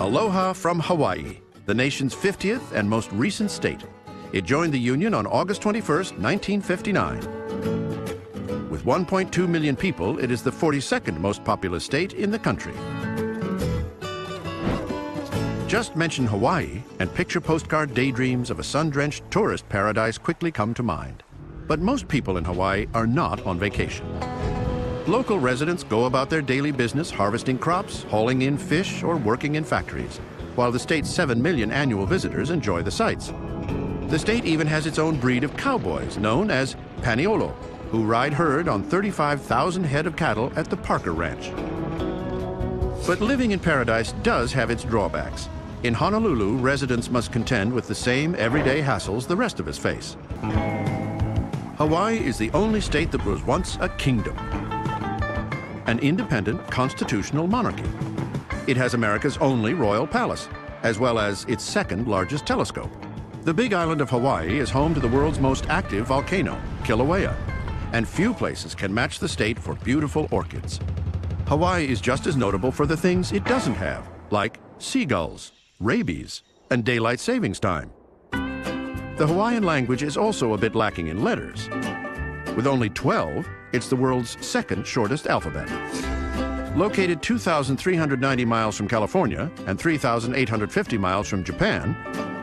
Aloha from Hawaii, the nation's 50th and most recent state. It joined the Union on August 21st, 1959. With 1.2 million people, it is the 42nd most populous state in the country. Just mention Hawaii, and picture postcard daydreams of a sun-drenched tourist paradise quickly come to mind. But most people in Hawaii are not on vacation. Local residents go about their daily business harvesting crops, hauling in fish, or working in factories, while the state's 7 million annual visitors enjoy the sights. The state even has its own breed of cowboys, known as Paniolo, who ride herd on 35,000 head of cattle at the Parker Ranch. But living in paradise does have its drawbacks. In Honolulu, residents must contend with the same everyday hassles the rest of us face. Hawaii is the only state that was once a kingdom, an independent constitutional monarchy. It has America's only royal palace, as well as its second largest telescope. The Big Island of Hawaii is home to the world's most active volcano, Kilauea, and few places can match the state for beautiful orchids. Hawaii is just as notable for the things it doesn't have, like seagulls, rabies, and daylight savings time. The Hawaiian language is also a bit lacking in letters. With only 12, it's the world's second shortest alphabet. Located 2,390 miles from California and 3,850 miles from Japan,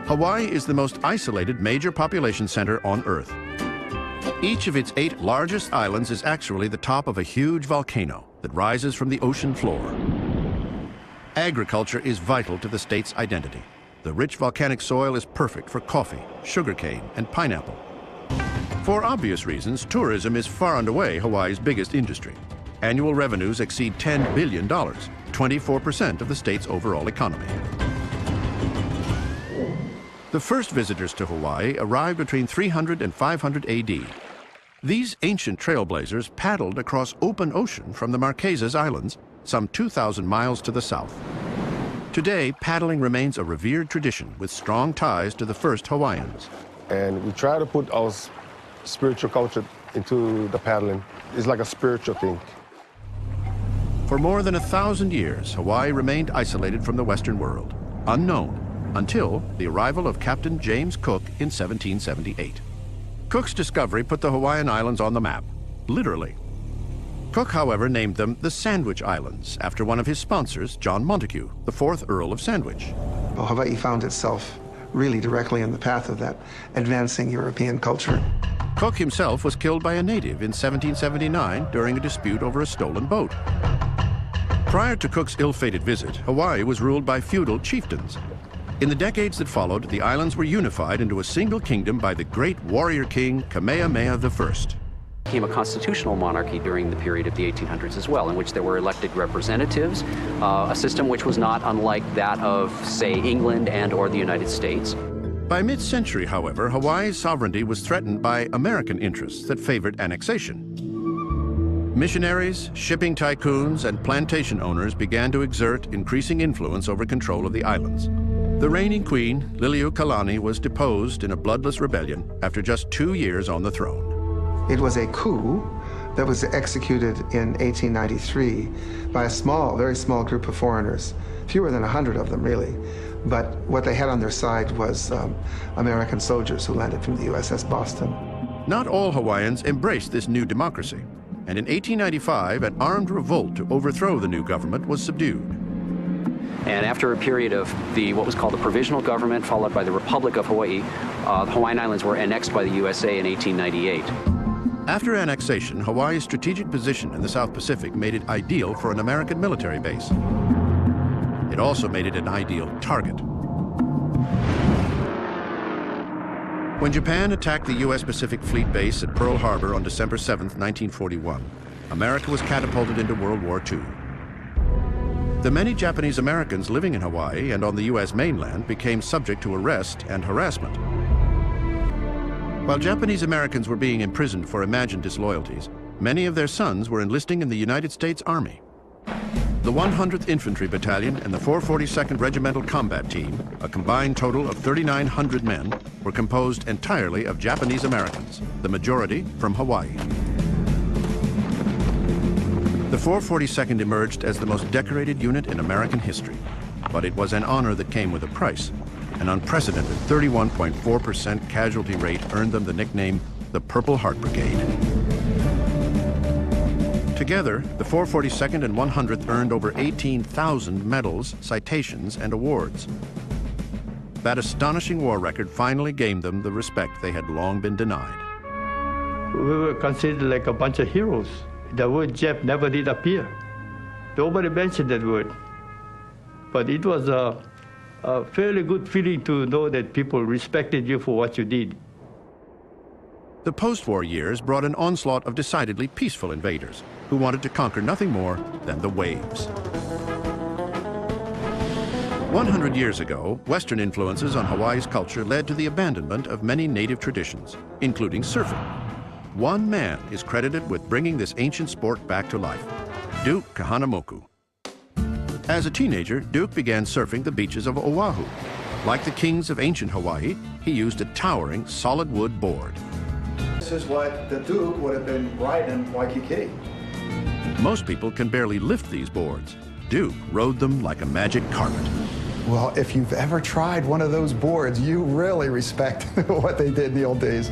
Hawaii is the most isolated major population center on Earth. Each of its 8 largest islands is actually the top of a huge volcano that rises from the ocean floor. Agriculture is vital to the state's identity. The rich volcanic soil is perfect for coffee, sugarcane, and pineapple. For obvious reasons, tourism is far and away Hawaii's biggest industry. Annual revenues exceed $10 billion, 24% of the state's overall economy. The first visitors to Hawaii arrived between 300 and 500 AD. These ancient trailblazers paddled across open ocean from the Marquesas Islands, some 2,000 miles to the south. Today, paddling remains a revered tradition with strong ties to the first Hawaiians. And we try to put our spiritual culture into the paddling. It's like a spiritual thing. For more than 1,000 years, Hawaii remained isolated from the Western world, unknown, until the arrival of Captain James Cook in 1778. Cook's discovery put the Hawaiian Islands on the map, literally. Cook, however, named them the Sandwich Islands, after one of his sponsors, John Montagu, the 4th Earl of Sandwich. Well, Hawaii found itself really directly in the path of that advancing European culture. Cook himself was killed by a native in 1779 during a dispute over a stolen boat. Prior to Cook's ill-fated visit, Hawaii was ruled by feudal chieftains. In the decades that followed, the islands were unified into a single kingdom by the great warrior king Kamehameha I. Became a constitutional monarchy during the period of the 1800s as well, in which there were elected representatives, a system which was not unlike that of, say, England and or the United States. By mid-century, however, Hawaii's sovereignty was threatened by American interests that favored annexation. Missionaries, shipping tycoons, and plantation owners began to exert increasing influence over control of the islands. The reigning queen, Liliuokalani, was deposed in a bloodless rebellion after just 2 years on the throne. It was a coup that was executed in 1893 by a small, very small group of foreigners, fewer than 100 of them, really. But what they had on their side was American soldiers who landed from the USS Boston. Not all Hawaiians embraced this new democracy, and in 1895, an armed revolt to overthrow the new government was subdued. And after a period of what was called the Provisional Government, followed by the Republic of Hawaii, the Hawaiian Islands were annexed by the USA in 1898. After annexation, Hawaii's strategic position in the South Pacific made it ideal for an American military base. It also made it an ideal target. When Japan attacked the U.S. Pacific Fleet base at Pearl Harbor on December 7, 1941, America was catapulted into World War II. The many Japanese Americans living in Hawaii and on the U.S. mainland became subject to arrest and harassment. While Japanese Americans were being imprisoned for imagined disloyalties, many of their sons were enlisting in the United States Army. The 100th Infantry Battalion and the 442nd Regimental Combat Team, a combined total of 3,900 men, were composed entirely of Japanese Americans, the majority from Hawaii. The 442nd emerged as the most decorated unit in American history. But it was an honor that came with a price. An unprecedented 31.4% casualty rate earned them the nickname the Purple Heart Brigade. Together, the 442nd and 100th earned over 18,000 medals, citations, and awards. That astonishing war record finally gained them the respect they had long been denied. We were considered like a bunch of heroes. The word Jap never did appear. Nobody mentioned that word. But it was a fairly good feeling to know that people respected you for what you did. The post-war years brought an onslaught of decidedly peaceful invaders who wanted to conquer nothing more than the waves. 100 years ago, Western influences on Hawaii's culture led to the abandonment of many native traditions, including surfing. One man is credited with bringing this ancient sport back to life, Duke Kahanamoku. As a teenager, Duke began surfing the beaches of Oahu. Like the kings of ancient Hawaii, he used a towering solid wood board. This is what the Duke would have been riding Waikiki. Most people can barely lift these boards. Duke rode them like a magic carpet. Well, if you've ever tried one of those boards, you really respect what they did in the old days.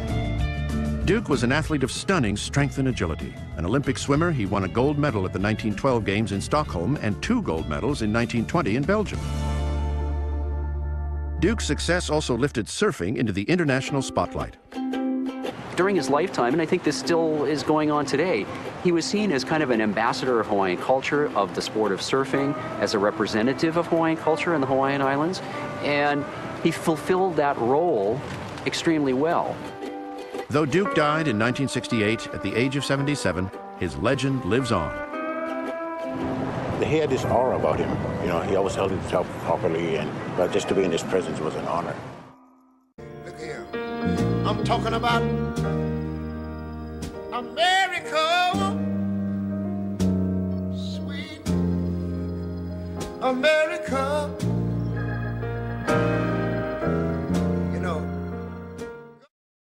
Duke was an athlete of stunning strength and agility. An Olympic swimmer, he won a gold medal at the 1912 Games in Stockholm and 2 gold medals in 1920 in Belgium. Duke's success also lifted surfing into the international spotlight. During his lifetime, and I think this still is going on today, he was seen as kind of an ambassador of Hawaiian culture, of the sport of surfing, as a representative of Hawaiian culture in the Hawaiian Islands, and he fulfilled that role extremely well. Though Duke died in 1968 at the age of 77, his legend lives on. He had this aura about him. You know, he always held himself properly, but just to be in his presence was an honor. Look here. I'm talking about America.